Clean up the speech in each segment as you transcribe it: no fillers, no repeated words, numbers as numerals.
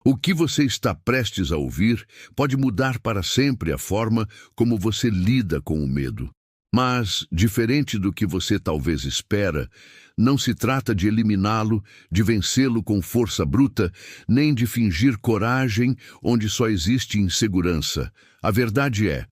O que você está prestes a ouvir pode mudar para sempre a forma como você lida com o medo. Mas, diferente do que você talvez espera, não se trata de eliminá-lo, de vencê-lo com força bruta, nem de fingir coragem onde só existe insegurança. A verdade é,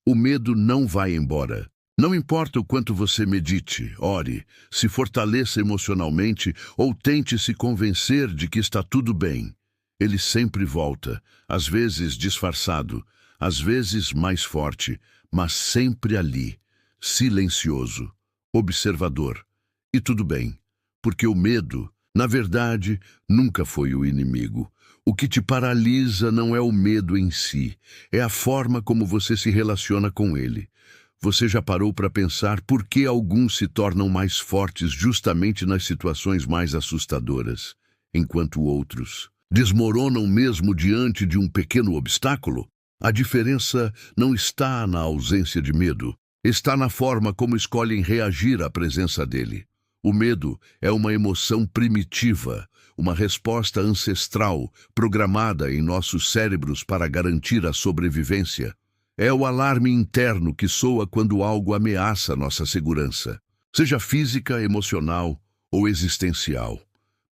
o medo não vai embora. Não importa o quanto você medite, ore, se fortaleça emocionalmente ou tente se convencer de que está tudo bem. Ele sempre volta, às vezes disfarçado, às vezes mais forte, mas sempre ali, silencioso, observador. E tudo bem, porque o medo, na verdade, nunca foi o inimigo. O que te paralisa não é o medo em si, é a forma como você se relaciona com ele. Você já parou para pensar por que alguns se tornam mais fortes justamente nas situações mais assustadoras, enquanto outros desmoronam mesmo diante de um pequeno obstáculo? A diferença não está na ausência de medo, está na forma como escolhem reagir à presença dele. O medo é uma emoção primitiva, uma resposta ancestral programada em nossos cérebros para garantir a sobrevivência. É o alarme interno que soa quando algo ameaça nossa segurança, seja física, emocional ou existencial.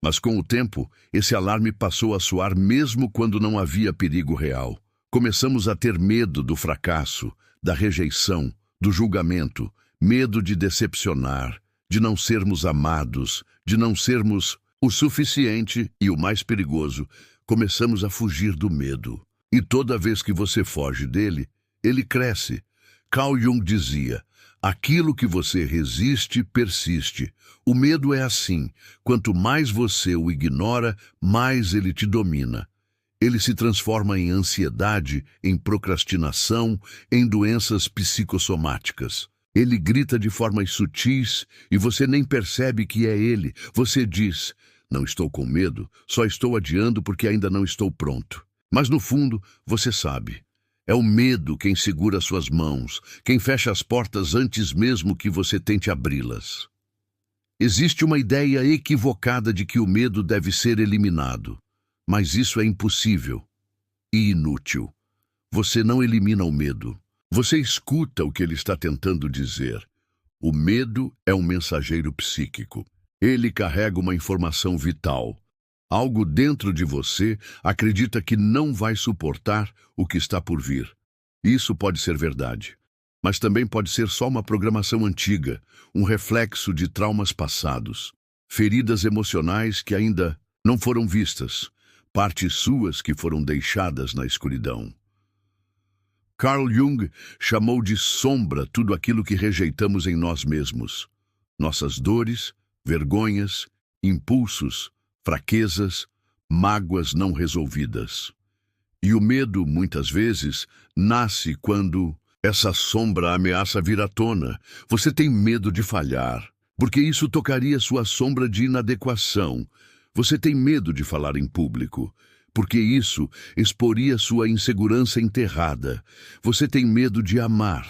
Mas com o tempo, esse alarme passou a soar mesmo quando não havia perigo real. Começamos a ter medo do fracasso, da rejeição, do julgamento, medo de decepcionar, de não sermos amados, de não sermos o suficiente e, o mais perigoso, começamos a fugir do medo. E toda vez que você foge dele, ele cresce. Carl Jung dizia, aquilo que você resiste, persiste. O medo é assim, quanto mais você o ignora, mais ele te domina. Ele se transforma em ansiedade, em procrastinação, em doenças psicossomáticas. Ele grita de formas sutis e você nem percebe que é ele. Você diz, não estou com medo, só estou adiando porque ainda não estou pronto. Mas no fundo, você sabe. É o medo quem segura suas mãos, quem fecha as portas antes mesmo que você tente abri-las. Existe uma ideia equivocada de que o medo deve ser eliminado, mas isso é impossível e inútil. Você não elimina o medo. Você escuta o que ele está tentando dizer. O medo é um mensageiro psíquico. Ele carrega uma informação vital. Algo dentro de você acredita que não vai suportar o que está por vir. Isso pode ser verdade, mas também pode ser só uma programação antiga, um reflexo de traumas passados, feridas emocionais que ainda não foram vistas, partes suas que foram deixadas na escuridão. Carl Jung chamou de sombra tudo aquilo que rejeitamos em nós mesmos. Nossas dores, vergonhas, impulsos, fraquezas, mágoas não resolvidas. E o medo, muitas vezes, nasce quando essa sombra ameaça vir à tona. Você tem medo de falhar, porque isso tocaria sua sombra de inadequação. Você tem medo de falar em público, porque isso exporia sua insegurança enterrada. Você tem medo de amar,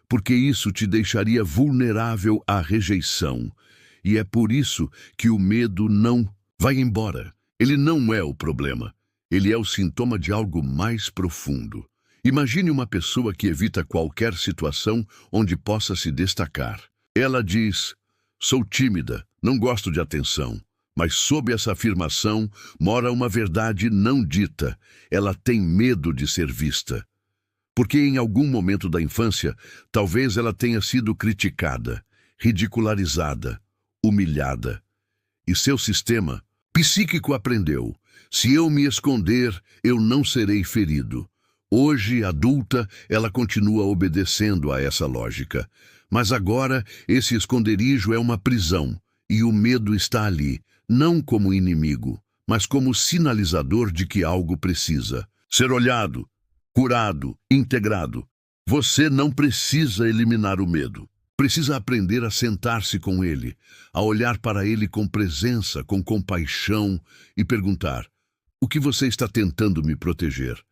porque isso te deixaria vulnerável à rejeição. E é por isso que o medo não vai embora. Ele não é o problema. Ele é o sintoma de algo mais profundo. Imagine uma pessoa que evita qualquer situação onde possa se destacar. Ela diz, sou tímida, não gosto de atenção. Mas sob essa afirmação mora uma verdade não dita. Ela tem medo de ser vista. Porque em algum momento da infância, talvez ela tenha sido criticada, ridicularizada, humilhada. E seu sistema psíquico aprendeu, se eu me esconder, eu não serei ferido. Hoje, adulta, ela continua obedecendo a essa lógica. Mas agora, esse esconderijo é uma prisão, e o medo está ali, não como inimigo, mas como sinalizador de que algo precisa ser olhado, curado, integrado. Você não precisa eliminar o medo. Precisa aprender a sentar-se com ele, a olhar para ele com presença, com compaixão e perguntar, o que você está tentando me proteger?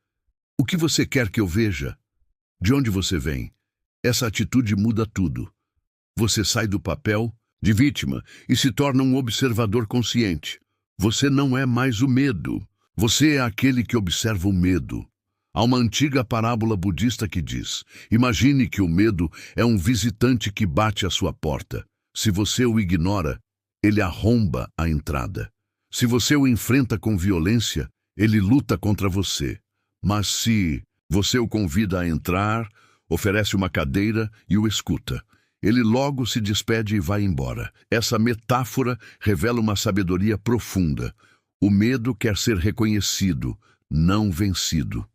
O que você quer que eu veja? De onde você vem? Essa atitude muda tudo. Você sai do papel de vítima e se torna um observador consciente. Você não é mais o medo. Você é aquele que observa o medo. Há uma antiga parábola budista que diz: imagine que o medo é um visitante que bate à sua porta. Se você o ignora, ele arromba a entrada. Se você o enfrenta com violência, ele luta contra você. Mas se você o convida a entrar, oferece uma cadeira e o escuta, ele logo se despede e vai embora. Essa metáfora revela uma sabedoria profunda. O medo quer ser reconhecido, não vencido.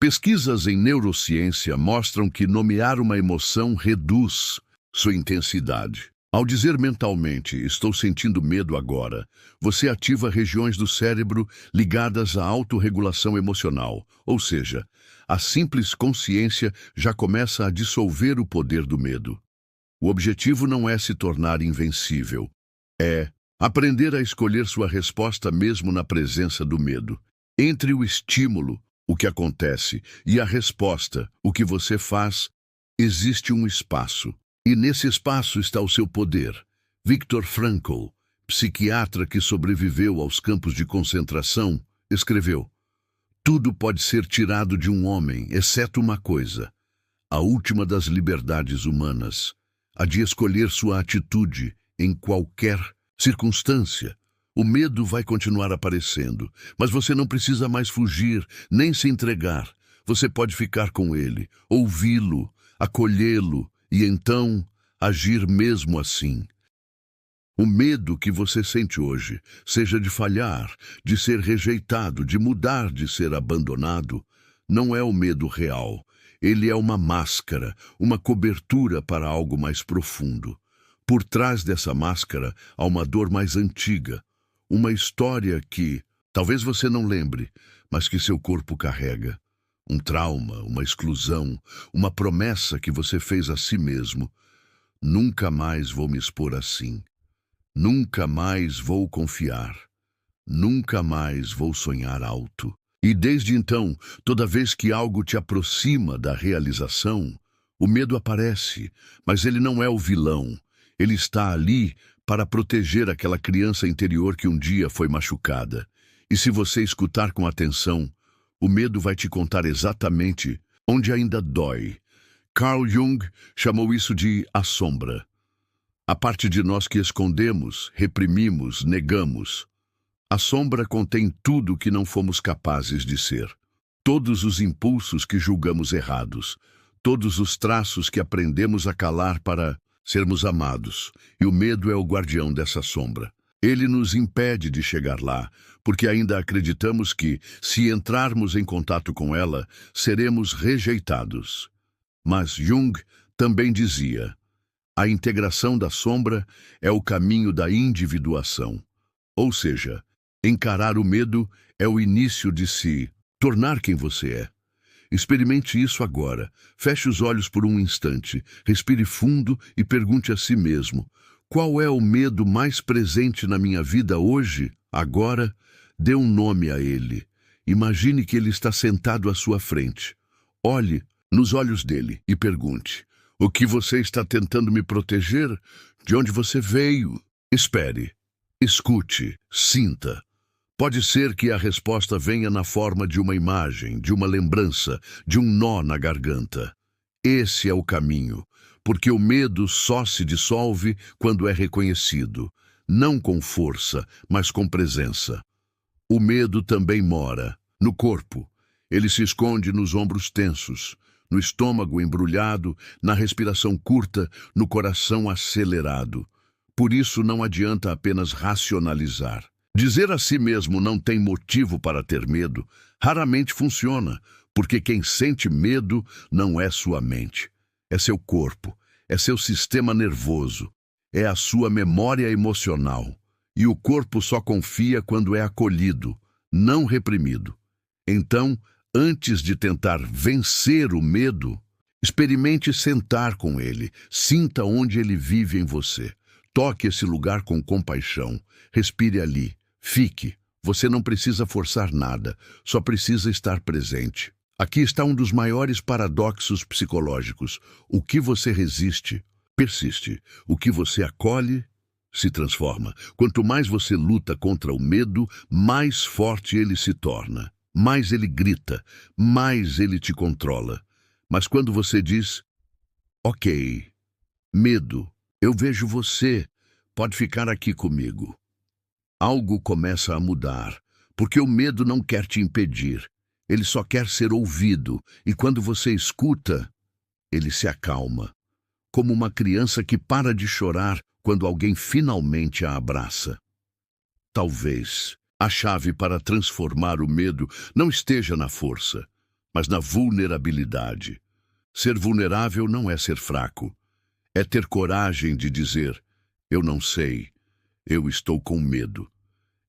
Pesquisas em neurociência mostram que nomear uma emoção reduz sua intensidade. Ao dizer mentalmente, estou sentindo medo agora, você ativa regiões do cérebro ligadas à autorregulação emocional, ou seja, a simples consciência já começa a dissolver o poder do medo. O objetivo não é se tornar invencível, é aprender a escolher sua resposta mesmo na presença do medo. Entre o estímulo, o que acontece, e a resposta, o que você faz, existe um espaço. E nesse espaço está o seu poder. Viktor Frankl, psiquiatra que sobreviveu aos campos de concentração, escreveu: tudo pode ser tirado de um homem, exceto uma coisa, a última das liberdades humanas, a de escolher sua atitude em qualquer circunstância. O medo vai continuar aparecendo, mas você não precisa mais fugir, nem se entregar. Você pode ficar com ele, ouvi-lo, acolhê-lo e então agir mesmo assim. O medo que você sente hoje, seja de falhar, de ser rejeitado, de mudar, de ser abandonado, não é o medo real. Ele é uma máscara, uma cobertura para algo mais profundo. Por trás dessa máscara há uma dor mais antiga, uma história que talvez você não lembre, mas que seu corpo carrega. Um trauma, uma exclusão, uma promessa que você fez a si mesmo. Nunca mais vou me expor assim. Nunca mais vou confiar. Nunca mais vou sonhar alto. E desde então, toda vez que algo te aproxima da realização, o medo aparece, mas ele não é o vilão. Ele está ali para proteger aquela criança interior que um dia foi machucada. E se você escutar com atenção, o medo vai te contar exatamente onde ainda dói. Carl Jung chamou isso de a sombra. A parte de nós que escondemos, reprimimos, negamos. A sombra contém tudo o que não fomos capazes de ser. Todos os impulsos que julgamos errados. Todos os traços que aprendemos a calar para sermos amados. E o medo é o guardião dessa sombra. Ele nos impede de chegar lá, porque ainda acreditamos que, se entrarmos em contato com ela, seremos rejeitados. Mas Jung também dizia: a integração da sombra é o caminho da individuação. Ou seja, encarar o medo é o início de se tornar quem você é. Experimente isso agora. Feche os olhos por um instante, respire fundo e pergunte a si mesmo: qual é o medo mais presente na minha vida hoje, agora? Dê um nome a ele. Imagine que ele está sentado à sua frente. Olhe nos olhos dele e pergunte: o que você está tentando me proteger? De onde você veio? Espere, escute, sinta. Pode ser que a resposta venha na forma de uma imagem, de uma lembrança, de um nó na garganta. Esse é o caminho, porque o medo só se dissolve quando é reconhecido, não com força, mas com presença. O medo também mora no corpo. Ele se esconde nos ombros tensos, no estômago embrulhado, na respiração curta, no coração acelerado. Por isso não adianta apenas racionalizar. Dizer a si mesmo não tem motivo para ter medo raramente funciona, porque quem sente medo não é sua mente. É seu corpo, é seu sistema nervoso, é a sua memória emocional. E o corpo só confia quando é acolhido, não reprimido. Então, antes de tentar vencer o medo, experimente sentar com ele, sinta onde ele vive em você. Toque esse lugar com compaixão, respire ali, fique. Você não precisa forçar nada, só precisa estar presente. Aqui está um dos maiores paradoxos psicológicos. O que você resiste, persiste. O que você acolhe, se transforma. Quanto mais você luta contra o medo, mais forte ele se torna. Mais ele grita, mais ele te controla. Mas quando você diz, ok, medo, eu vejo você, pode ficar aqui comigo. Algo começa a mudar, porque o medo não quer te impedir. Ele só quer ser ouvido, e quando você escuta, ele se acalma. Como uma criança que para de chorar quando alguém finalmente a abraça. Talvez a chave para transformar o medo não esteja na força, mas na vulnerabilidade. Ser vulnerável não é ser fraco. É ter coragem de dizer, eu não sei, eu estou com medo,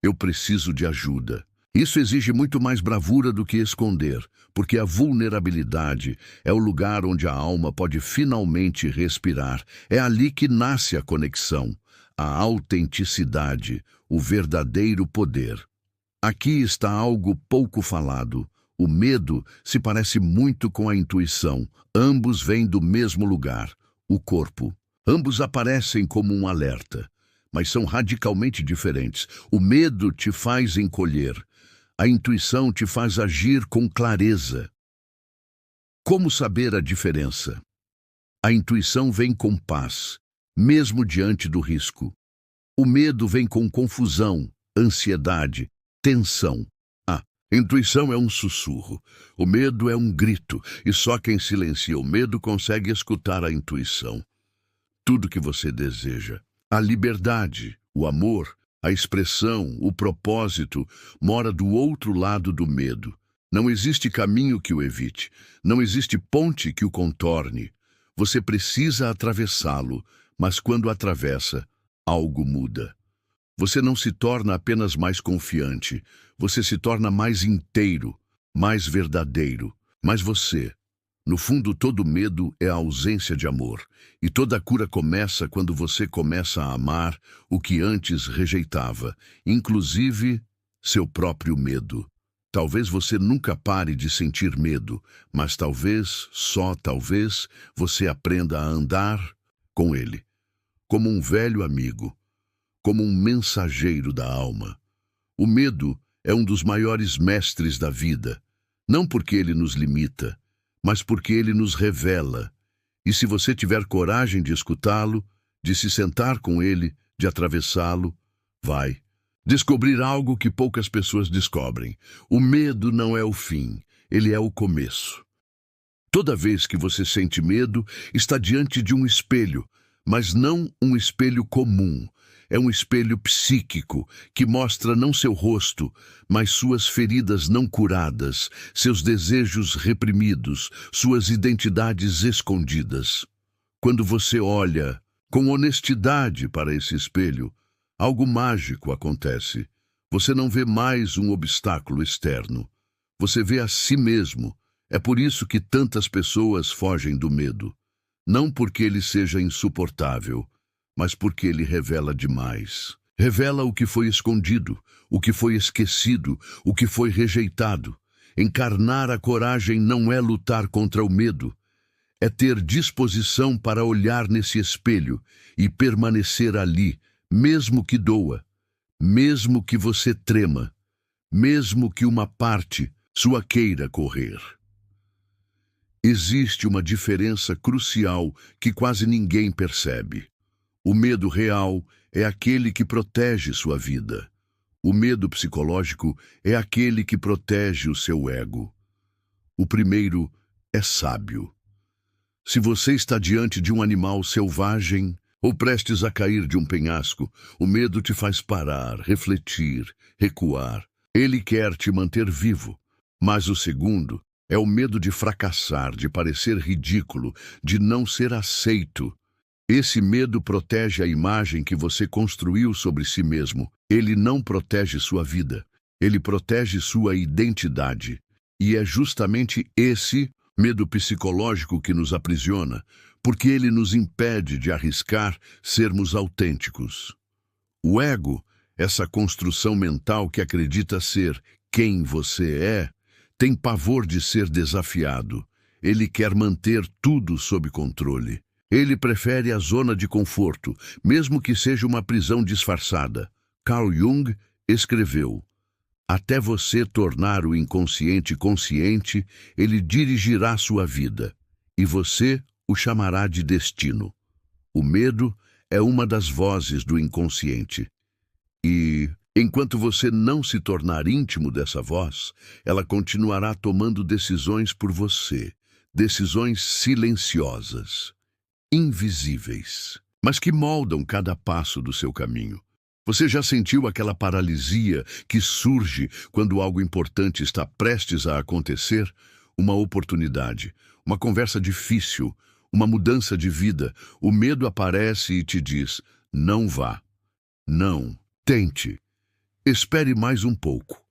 eu preciso de ajuda. Isso exige muito mais bravura do que esconder, porque a vulnerabilidade é o lugar onde a alma pode finalmente respirar. É ali que nasce a conexão, a autenticidade, o verdadeiro poder. Aqui está algo pouco falado. O medo se parece muito com a intuição. Ambos vêm do mesmo lugar, o corpo. Ambos aparecem como um alerta, mas são radicalmente diferentes. O medo te faz encolher. A intuição te faz agir com clareza. Como saber a diferença? A intuição vem com paz, mesmo diante do risco. O medo vem com confusão, ansiedade, tensão. A intuição é um sussurro, o medo é um grito, e só quem silencia o medo consegue escutar a intuição. Tudo que você deseja, a liberdade, o amor, a expressão, o propósito, mora do outro lado do medo. Não existe caminho que o evite, não existe ponte que o contorne. Você precisa atravessá-lo, mas quando atravessa, algo muda. Você não se torna apenas mais confiante, você se torna mais inteiro, mais verdadeiro. Mas você, no fundo, todo medo é a ausência de amor, e toda cura começa quando você começa a amar o que antes rejeitava, inclusive seu próprio medo. Talvez você nunca pare de sentir medo, mas talvez, só talvez, você aprenda a andar com ele, como um velho amigo, como um mensageiro da alma. O medo é um dos maiores mestres da vida, não porque ele nos limita, mas porque ele nos revela. E se você tiver coragem de escutá-lo, de se sentar com ele, de atravessá-lo, vai descobrir algo que poucas pessoas descobrem. O medo não é o fim, ele é o começo. Toda vez que você sente medo, está diante de um espelho, mas não um espelho comum. É um espelho psíquico que mostra não seu rosto, mas suas feridas não curadas, seus desejos reprimidos, suas identidades escondidas. Quando você olha com honestidade para esse espelho, algo mágico acontece. Você não vê mais um obstáculo externo. Você vê a si mesmo. É por isso que tantas pessoas fogem do medo. Não porque ele seja insuportável, mas porque ele revela demais. Revela o que foi escondido, o que foi esquecido, o que foi rejeitado. Encarnar a coragem não é lutar contra o medo, é ter disposição para olhar nesse espelho e permanecer ali, mesmo que doa, mesmo que você trema, mesmo que uma parte sua queira correr. Existe uma diferença crucial que quase ninguém percebe. O medo real é aquele que protege sua vida. O medo psicológico é aquele que protege o seu ego. O primeiro é sábio. Se você está diante de um animal selvagem ou prestes a cair de um penhasco, o medo te faz parar, refletir, recuar. Ele quer te manter vivo. Mas o segundo é o medo de fracassar, de parecer ridículo, de não ser aceito. Esse medo protege a imagem que você construiu sobre si mesmo. Ele não protege sua vida. Ele protege sua identidade. E é justamente esse medo psicológico que nos aprisiona, porque ele nos impede de arriscar sermos autênticos. O ego, essa construção mental que acredita ser quem você é, tem pavor de ser desafiado. Ele quer manter tudo sob controle. Ele prefere a zona de conforto, mesmo que seja uma prisão disfarçada. Carl Jung escreveu: até você tornar o inconsciente consciente, ele dirigirá sua vida, e você o chamará de destino. O medo é uma das vozes do inconsciente. E, enquanto você não se tornar íntimo dessa voz, ela continuará tomando decisões por você, decisões silenciosas, invisíveis, mas que moldam cada passo do seu caminho. Você já sentiu aquela paralisia que surge quando algo importante está prestes a acontecer? Uma oportunidade, uma conversa difícil, uma mudança de vida. O medo aparece e te diz: não vá, não, tente, espere mais um pouco.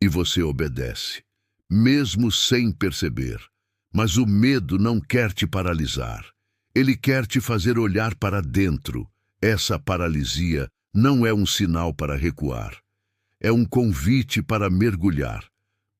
E você obedece, mesmo sem perceber. Mas o medo não quer te paralisar. Ele quer te fazer olhar para dentro. Essa paralisia não é um sinal para recuar. É um convite para mergulhar,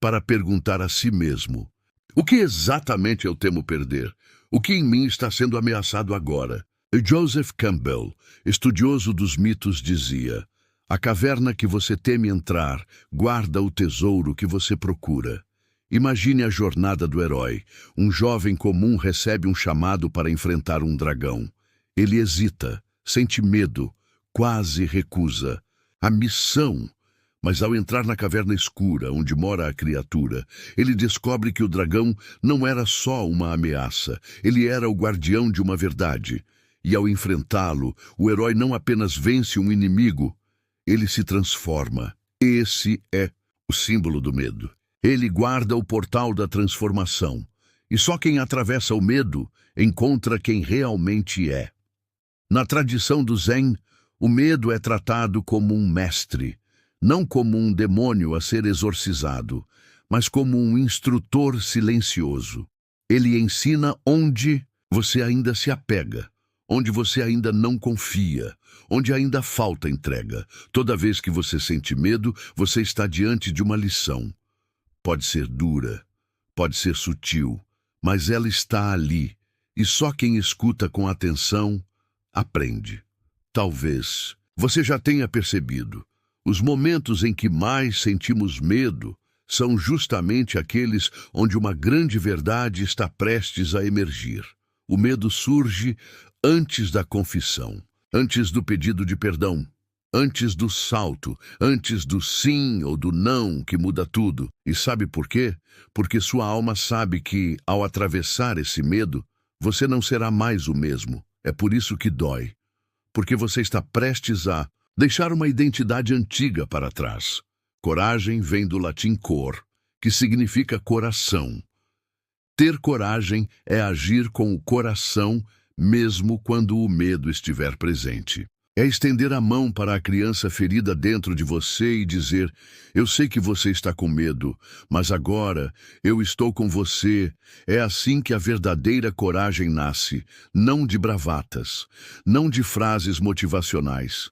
para perguntar a si mesmo: o que exatamente eu temo perder? O que em mim está sendo ameaçado agora? Joseph Campbell, estudioso dos mitos, dizia: a caverna que você teme entrar guarda o tesouro que você procura. Imagine a jornada do herói. Um jovem comum recebe um chamado para enfrentar um dragão. Ele hesita, sente medo, quase recusa a missão. Mas ao entrar na caverna escura, onde mora a criatura, ele descobre que o dragão não era só uma ameaça, ele era o guardião de uma verdade. E ao enfrentá-lo, o herói não apenas vence um inimigo, ele se transforma. Esse é o símbolo do medo. Ele guarda o portal da transformação. E só quem atravessa o medo encontra quem realmente é. Na tradição do Zen, o medo é tratado como um mestre, não como um demônio a ser exorcizado, mas como um instrutor silencioso. Ele ensina onde você ainda se apega, onde você ainda não confia, onde ainda falta entrega. Toda vez que você sente medo, você está diante de uma lição. Pode ser dura, pode ser sutil, mas ela está ali, e só quem escuta com atenção aprende. Talvez você já tenha percebido, os momentos em que mais sentimos medo são justamente aqueles onde uma grande verdade está prestes a emergir. O medo surge antes da confissão, antes do pedido de perdão, antes do salto, antes do sim ou do não que muda tudo. E sabe por quê? Porque sua alma sabe que, ao atravessar esse medo, você não será mais o mesmo. É por isso que dói. Porque você está prestes a deixar uma identidade antiga para trás. Coragem vem do latim cor, que significa coração. Ter coragem é agir com o coração, mesmo quando o medo estiver presente. É estender a mão para a criança ferida dentro de você e dizer: eu sei que você está com medo, mas agora eu estou com você. É assim que a verdadeira coragem nasce, não de bravatas, não de frases motivacionais,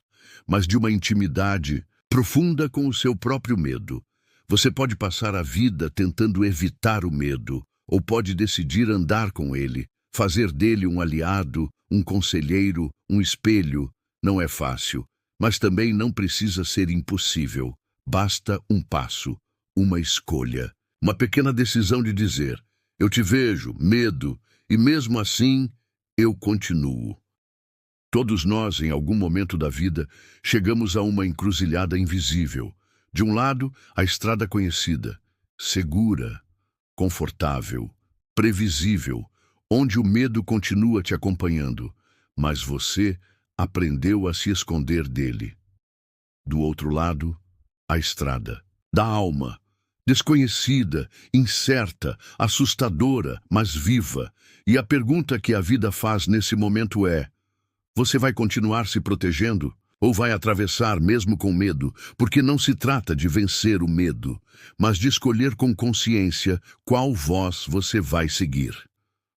mas de uma intimidade profunda com o seu próprio medo. Você pode passar a vida tentando evitar o medo, ou pode decidir andar com ele, fazer dele um aliado, um conselheiro, um espelho. Não é fácil, mas também não precisa ser impossível. Basta um passo, uma escolha, uma pequena decisão de dizer: eu te vejo, medo, e mesmo assim, eu continuo. Todos nós, em algum momento da vida, chegamos a uma encruzilhada invisível. De um lado, a estrada conhecida, segura, confortável, previsível, onde o medo continua te acompanhando, mas você aprendeu a se esconder dele. Do outro lado, a estrada da alma, desconhecida, incerta, assustadora, mas viva. E a pergunta que a vida faz nesse momento é: você vai continuar se protegendo? Ou vai atravessar mesmo com medo? Porque não se trata de vencer o medo, mas de escolher com consciência qual voz você vai seguir.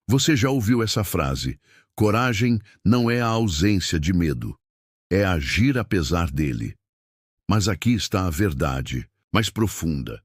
Você já ouviu essa frase: coragem não é a ausência de medo, é agir apesar dele. Mas aqui está a verdade, mais profunda.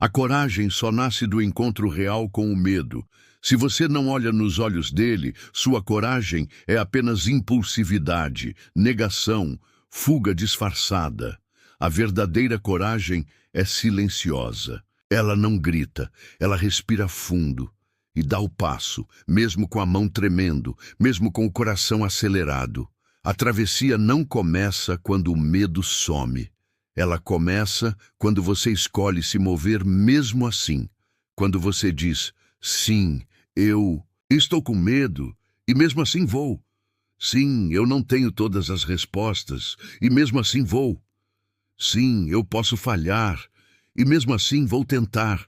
A coragem só nasce do encontro real com o medo. Se você não olha nos olhos dele, sua coragem é apenas impulsividade, negação, fuga disfarçada. A verdadeira coragem é silenciosa. Ela não grita, ela respira fundo e dá o passo, mesmo com a mão tremendo, mesmo com o coração acelerado. A travessia não começa quando o medo some. Ela começa quando você escolhe se mover mesmo assim. Quando você diz, sim, eu estou com medo e mesmo assim vou. Sim, eu não tenho todas as respostas e mesmo assim vou. Sim, eu posso falhar e mesmo assim vou tentar.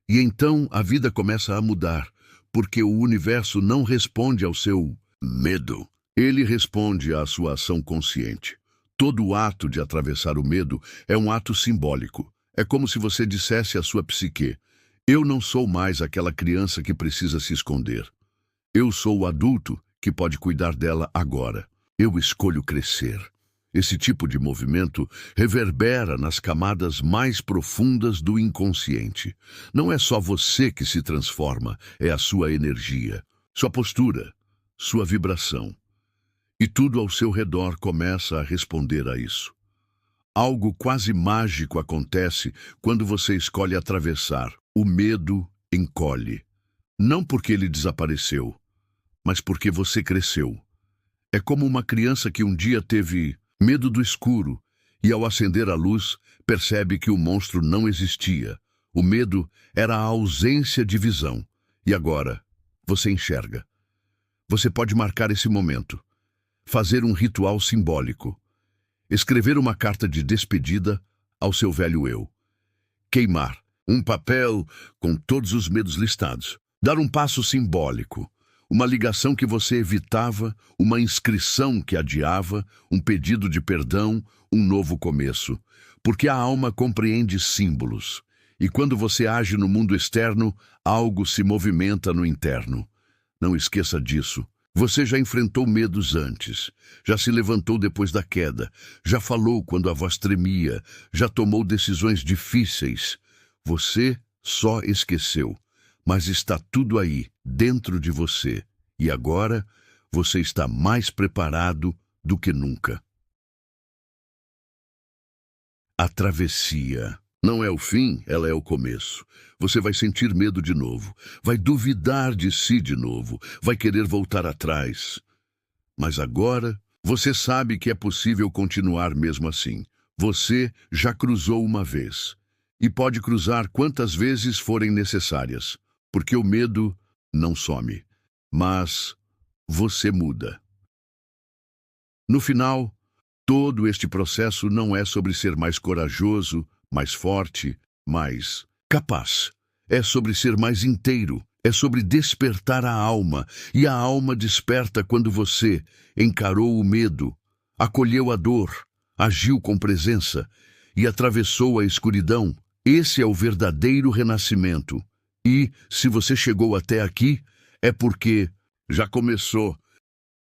E então a vida começa a mudar, porque o universo não responde ao seu medo. Ele responde à sua ação consciente. Todo o ato de atravessar o medo é um ato simbólico. É como se você dissesse à sua psique, eu não sou mais aquela criança que precisa se esconder. Eu sou o adulto que pode cuidar dela agora. Eu escolho crescer. Esse tipo de movimento reverbera nas camadas mais profundas do inconsciente. Não é só você que se transforma, é a sua energia, sua postura, sua vibração. E tudo ao seu redor começa a responder a isso. Algo quase mágico acontece quando você escolhe atravessar. O medo encolhe. Não porque ele desapareceu, mas porque você cresceu. É como uma criança que um dia teve medo do escuro e, ao acender a luz, percebe que o monstro não existia. O medo era a ausência de visão. E agora, você enxerga. Você pode marcar esse momento. Fazer um ritual simbólico. Escrever uma carta de despedida ao seu velho eu. Queimar um papel com todos os medos listados. Dar um passo simbólico. Uma ligação que você evitava, uma inscrição que adiava, um pedido de perdão, um novo começo. Porque a alma compreende símbolos. E quando você age no mundo externo, algo se movimenta no interno. Não esqueça disso. Você já enfrentou medos antes, já se levantou depois da queda, já falou quando a voz tremia, já tomou decisões difíceis. Você só esqueceu, mas está tudo aí, dentro de você. E agora, você está mais preparado do que nunca. A travessia não é o fim, ela é o começo. Você vai sentir medo de novo, vai duvidar de si de novo, vai querer voltar atrás. Mas agora, você sabe que é possível continuar mesmo assim. Você já cruzou uma vez. E pode cruzar quantas vezes forem necessárias, porque o medo não some. Mas você muda. No final, todo este processo não é sobre ser mais corajoso, mais forte, mais capaz. É sobre ser mais inteiro, é sobre despertar a alma, e a alma desperta quando você encarou o medo, acolheu a dor, agiu com presença e atravessou a escuridão. Esse é o verdadeiro renascimento. E, se você chegou até aqui, é porque já começou.